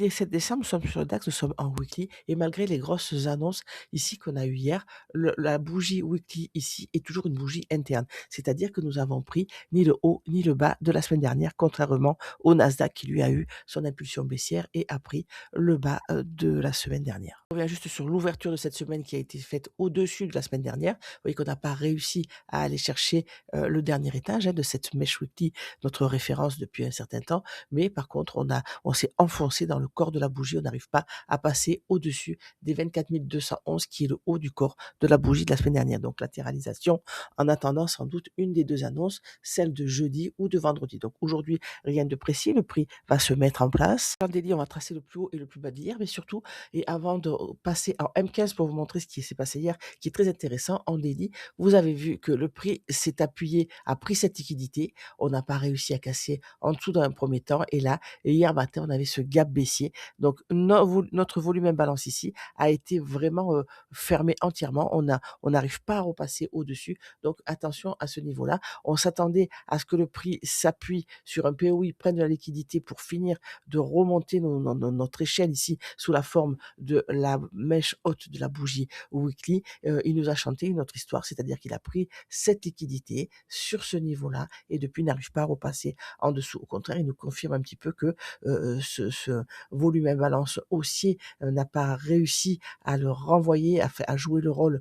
17 décembre, nous sommes sur le DAX, nous sommes en weekly et malgré les grosses annonces ici qu'on a eues hier, la bougie weekly ici est toujours une bougie interne. C'est-à-dire que nous avons pris ni le haut ni le bas de la semaine dernière, contrairement au Nasdaq qui lui a eu son impulsion baissière et a pris le bas de la semaine dernière. On revient juste sur l'ouverture de cette semaine qui a été faite au-dessus de la semaine dernière. Vous voyez qu'on n'a pas réussi à aller chercher le dernier étage de cette mèche weekly, notre référence depuis un certain temps, mais par contre on s'est enfoncé dans le corps de la bougie, on n'arrive pas à passer au-dessus des 24 211 qui est le haut du corps de la bougie de la semaine dernière. Donc latéralisation en attendant sans doute une des deux annonces, celle de jeudi ou de vendredi. Donc aujourd'hui, rien de précis, le prix va se mettre en place. En daily, on va tracer le plus haut et le plus bas d'hier, mais surtout, et avant de passer en M15 pour vous montrer ce qui s'est passé hier, qui est très intéressant, en daily, vous avez vu que le prix s'est appuyé, a pris cette liquidité, on n'a pas réussi à casser en dessous dans un premier temps, et là, hier matin, on avait ce gap baissier. Donc notre volume imbalance ici a été vraiment fermé entièrement. On n'arrive pas à repasser au-dessus. Donc attention à ce niveau-là. On s'attendait à ce que le prix s'appuie sur un POI, prenne de la liquidité pour finir de remonter notre échelle ici sous la forme de la mèche haute de la bougie weekly. Il nous a chanté une autre histoire, c'est-à-dire qu'il a pris cette liquidité sur ce niveau-là et depuis il n'arrive pas à repasser en dessous. Au contraire, il nous confirme un petit peu que ce volume imbalance haussier n'a pas réussi à le renvoyer, à jouer le rôle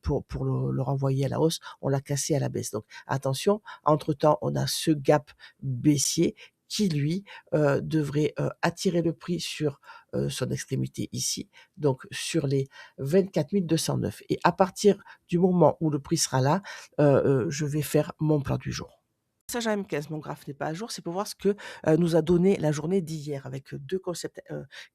pour le renvoyer à la hausse. On l'a cassé à la baisse. Donc attention, entre-temps, on a ce gap baissier qui, lui, devrait attirer le prix sur son extrémité ici, donc sur les 24 209. Et à partir du moment où le prix sera là, je vais faire mon plan du jour. Passage à M15, mon graphe n'est pas à jour, c'est pour voir ce que nous a donné la journée d'hier avec deux concepts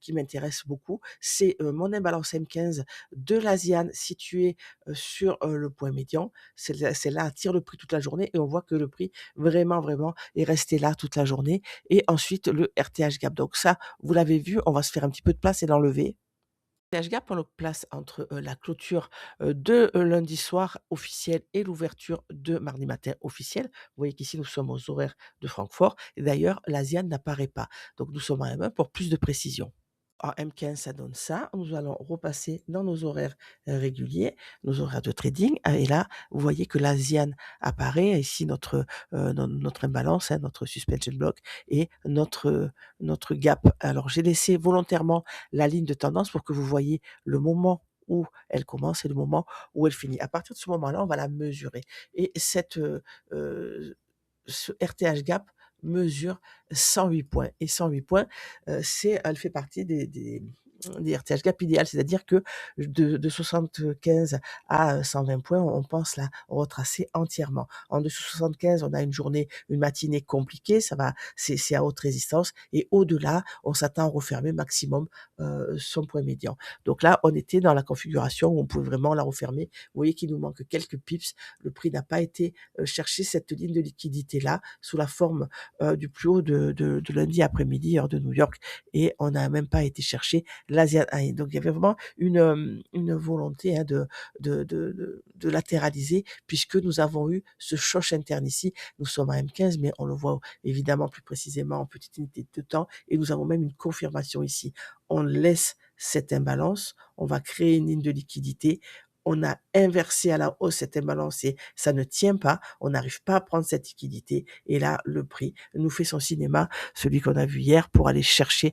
qui m'intéressent beaucoup. C'est mon imbalance M15 de l'ASIAN située sur le point médian. Celle-là attire le prix toute la journée et on voit que le prix vraiment est resté là toute la journée. Et ensuite le RTH gap. Donc ça, vous l'avez vu, on va se faire un petit peu de place et l'enlever. TH Gap, on le place entre la clôture de lundi soir officiel et l'ouverture de mardi matin officiel. Vous voyez qu'ici, nous sommes aux horaires de Francfort. Et d'ailleurs, l'ASIAN n'apparaît pas. Donc, nous sommes en M1 pour plus de précision. En M15, ça donne ça. Nous allons repasser dans nos horaires réguliers, nos horaires de trading. Et là, vous voyez que l'ASIAN apparaît. Ici, notre imbalance, notre suspension block et notre gap. Alors, j'ai laissé volontairement la ligne de tendance pour que vous voyez le moment où elle commence et le moment où elle finit. À partir de ce moment-là, on va la mesurer. Et ce RTH gap mesure 108 points. Et 108 points, elle fait partie des RTH gap idéal, c'est-à-dire que de 75 à 120 points, on pense la retracer entièrement. En dessous de 75, on a une matinée compliquée, c'est à haute résistance, et au-delà, on s'attend à refermer maximum son point médian. Donc là, on était dans la configuration où on pouvait vraiment la refermer. Vous voyez qu'il nous manque quelques pips. Le prix n'a pas été chercher cette ligne de liquidité-là sous la forme du plus haut de lundi après-midi, heure de New York, et on n'a même pas été chercher l'Asian High. Donc il y avait vraiment une volonté de latéraliser puisque nous avons eu ce choc interne ici. Nous sommes à M15, mais on le voit évidemment plus précisément en petite unité de temps et nous avons même une confirmation ici. On laisse cette imbalance, on va créer une ligne de liquidité. On a inversé à la hausse cette imbalance et ça ne tient pas. On n'arrive pas à prendre cette liquidité. Et là, le prix nous fait son cinéma, celui qu'on a vu hier, pour aller chercher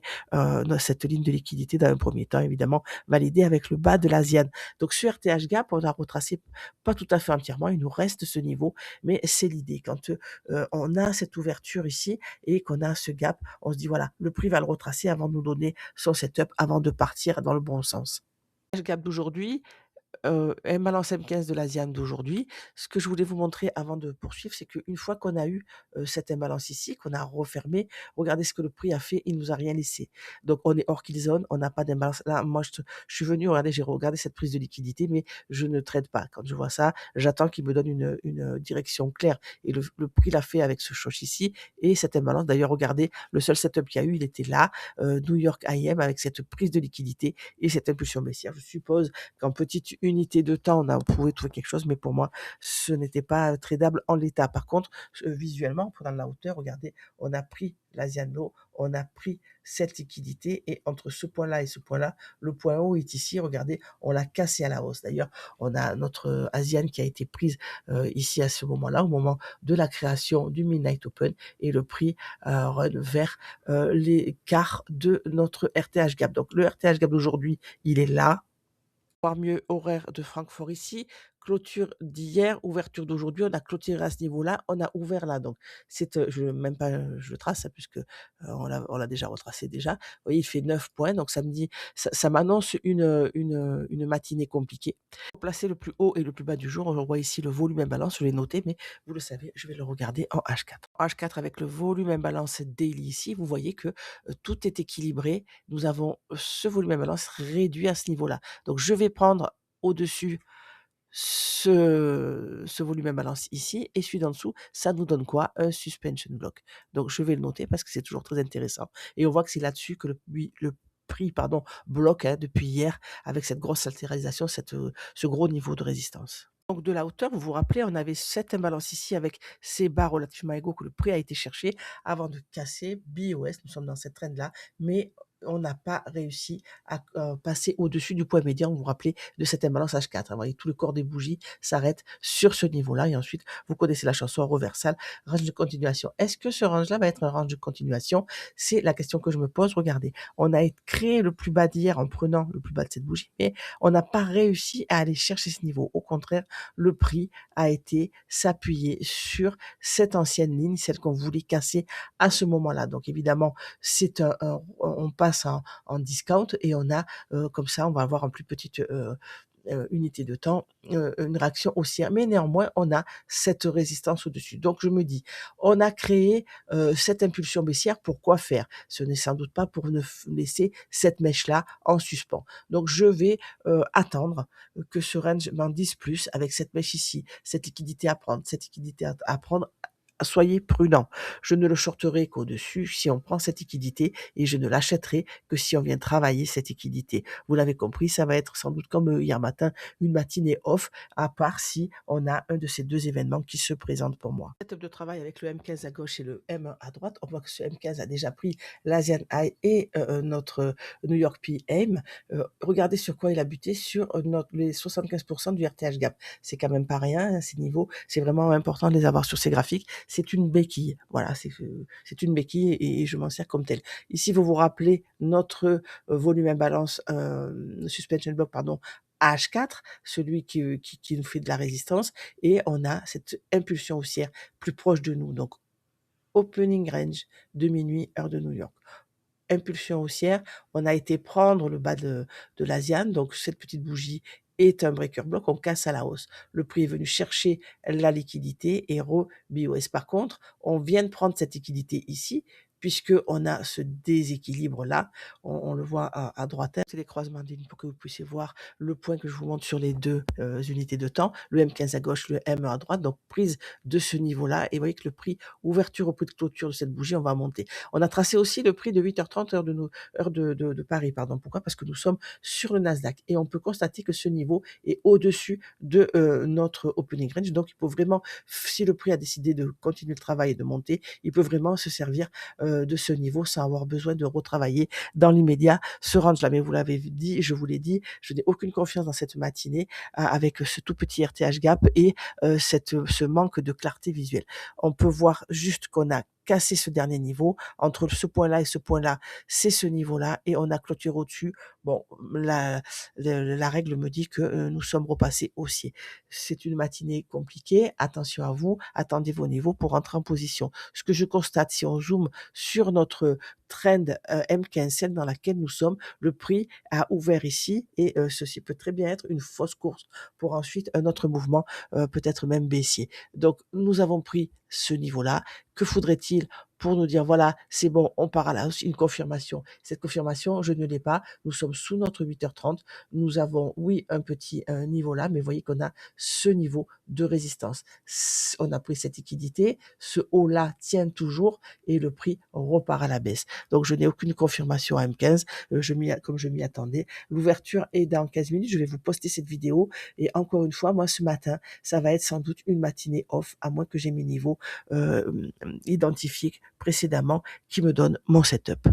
cette ligne de liquidité dans un premier temps, évidemment, validé avec le bas de l'ASIAN. Donc, sur RTH Gap, on a retracé pas tout à fait entièrement. Il nous reste ce niveau, mais c'est l'idée. Quand on a cette ouverture ici et qu'on a ce gap, on se dit, voilà, le prix va le retracer avant de nous donner son setup, avant de partir dans le bon sens. Gap d'aujourd'hui, imbalance M15 de l'ASIAN d'aujourd'hui. Ce que je voulais vous montrer avant de poursuivre, c'est qu'une fois qu'on a eu cette imbalance ici, qu'on a refermé, regardez ce que le prix a fait, il nous a rien laissé. Donc on est hors kill zone, on n'a pas d'imbalance. Là, moi, je suis venu, regardez, j'ai regardé cette prise de liquidité, mais je ne trade pas. Quand je vois ça, j'attends qu'il me donne une direction claire. Et le prix l'a fait avec ce choc ici et cette imbalance. D'ailleurs, regardez, le seul setup qu'il y a eu, il était là, New York IM avec cette prise de liquidité et cette impulsion baissière. Je suppose qu'en petite unité, unité de temps, on pouvait trouver quelque chose, mais pour moi, ce n'était pas tradable en l'état. Par contre, visuellement, en prenant de la hauteur, regardez, on a pris l'Asian Low, on a pris cette liquidité et entre ce point-là et ce point-là, le point haut est ici, regardez, on l'a cassé à la hausse. D'ailleurs, on a notre Asian qui a été prise ici à ce moment-là, au moment de la création du Midnight Open et le prix run vers les quarts de notre RTH Gap. Donc le RTH Gap d'aujourd'hui, il est là. Voire mieux, horaire de Francfort ici, clôture d'hier, ouverture d'aujourd'hui, on a clôturé à ce niveau-là, on a ouvert là. Donc c'est, je même pas, je le trace, hein, puisque, on l'a déjà retracé déjà. Vous voyez, il fait 9 points, donc ça me dit ça m'annonce une matinée compliquée. Pour placer le plus haut et le plus bas du jour, on voit ici le volume imbalance, je l'ai noté, mais vous le savez, je vais le regarder en H4. En H4 avec le volume imbalance daily ici, vous voyez que, tout est équilibré. Nous avons, ce volume imbalance réduit à ce niveau-là. Donc je vais prendre au-dessus ce volume imbalance ici et celui d'en dessous, ça nous donne quoi? Un suspension block. Donc je vais le noter parce que c'est toujours très intéressant et on voit que c'est là-dessus que le prix pardon, bloque, hein, depuis hier avec cette grosse latéralisation, ce gros niveau de résistance. Donc de la hauteur, vous vous rappelez, on avait cette imbalance ici avec ces barres relativement égaux que le prix a été cherché avant de casser BOS. Nous sommes dans cette trend-là, mais on n'a pas réussi à passer au-dessus du point médian. Vous vous rappelez de cette imbalance H4. Vous voyez, tout le corps des bougies s'arrête sur ce niveau-là. Et ensuite, vous connaissez la chanson reversal, range de continuation. Est-ce que ce range-là va être un range de continuation? C'est la question que je me pose. Regardez, on a créé le plus bas d'hier en prenant le plus bas de cette bougie, mais on n'a pas réussi à aller chercher ce niveau. Au contraire, le prix a été s'appuyer sur cette ancienne ligne, celle qu'on voulait casser à ce moment-là. Donc évidemment, c'est on passe en discount et on a comme ça, on va avoir en plus petite unité de temps, une réaction haussière. Mais néanmoins, on a cette résistance au-dessus. Donc je me dis, on a créé cette impulsion baissière pour quoi faire? Ce n'est sans doute pas pour ne laisser cette mèche-là en suspens. Donc je vais attendre que ce range m'en dise plus avec cette mèche ici, cette liquidité à prendre, cette liquidité à prendre. Soyez prudents. Je ne le shorterai qu'au-dessus si on prend cette liquidité et je ne l'achèterai que si on vient travailler cette liquidité. Vous l'avez compris, ça va être sans doute comme hier matin, une matinée off, à part si on a un de ces deux événements qui se présentent pour moi. Setup de travail avec le M15 à gauche et le M1 à droite. On voit que ce M15 a déjà pris l'Asian High et notre New York PM. Regardez sur quoi il a buté, sur les 75% du RTH Gap. C'est quand même pas rien, ces niveaux. C'est vraiment important de les avoir sur ces graphiques. C'est une béquille. Voilà, c'est une béquille et je m'en sers comme telle. Ici, vous vous rappelez notre volume imbalance, suspension block, pardon, H4, celui qui nous fait de la résistance, et on a cette impulsion haussière plus proche de nous. Donc, opening range de minuit, heure de New York. Impulsion haussière, on a été prendre le bas de l'Asian, donc cette petite bougie est un breaker block, on casse à la hausse. Le prix est venu chercher la liquidité et BOS. Par contre, on vient de prendre cette liquidité ici, puisqu'on a ce déséquilibre-là, on le voit à droite, hein. C'est les croisements de lignes pour que vous puissiez voir le point que je vous montre sur les deux unités de temps, le M15 à gauche, le M1 à droite, donc prise de ce niveau-là, et vous voyez que le prix, ouverture au prix de clôture de cette bougie, on va monter. On a tracé aussi le prix de 8h30 heure de Paris, pardon. Pourquoi? Parce que nous sommes sur le Nasdaq et on peut constater que ce niveau est au-dessus de notre opening range. Donc, il peut vraiment, si le prix a décidé de continuer le travail et de monter, il peut vraiment se servir de ce niveau sans avoir besoin de retravailler dans l'immédiat ce range-là. Mais vous l'avez dit, je vous l'ai dit, je n'ai aucune confiance dans cette matinée avec ce tout petit RTH gap et ce manque de clarté visuelle. On peut voir juste qu'on a cassé ce dernier niveau. Entre ce point-là et ce point-là, c'est ce niveau-là et on a clôturé au-dessus. Bon, la règle me dit que nous sommes repassés haussiers. C'est une matinée compliquée. Attention à vous. Attendez vos niveaux pour rentrer en position. Ce que je constate, si on zoome sur notre trend M15, celle dans laquelle nous sommes, le prix a ouvert ici et ceci peut très bien être une fausse course pour ensuite un autre mouvement, peut-être même baissier. Donc, nous avons pris ce niveau-là. Que faudrait-il pour nous dire: «Voilà, c'est bon, on part à la hausse», une confirmation. Cette confirmation, je ne l'ai pas. Nous sommes sous notre 8h30. Nous avons, oui, un petit, niveau là, mais vous voyez qu'on a ce niveau de résistance. On a pris cette liquidité, ce haut-là tient toujours et le prix repart à la baisse. Donc je n'ai aucune confirmation à M15, comme je m'y attendais. L'ouverture est dans 15 minutes. Je vais vous poster cette vidéo et encore une fois, moi, ce matin, ça va être sans doute une matinée off, à moins que j'ai mes niveaux, identifiés précédemment qui me donnent mon setup.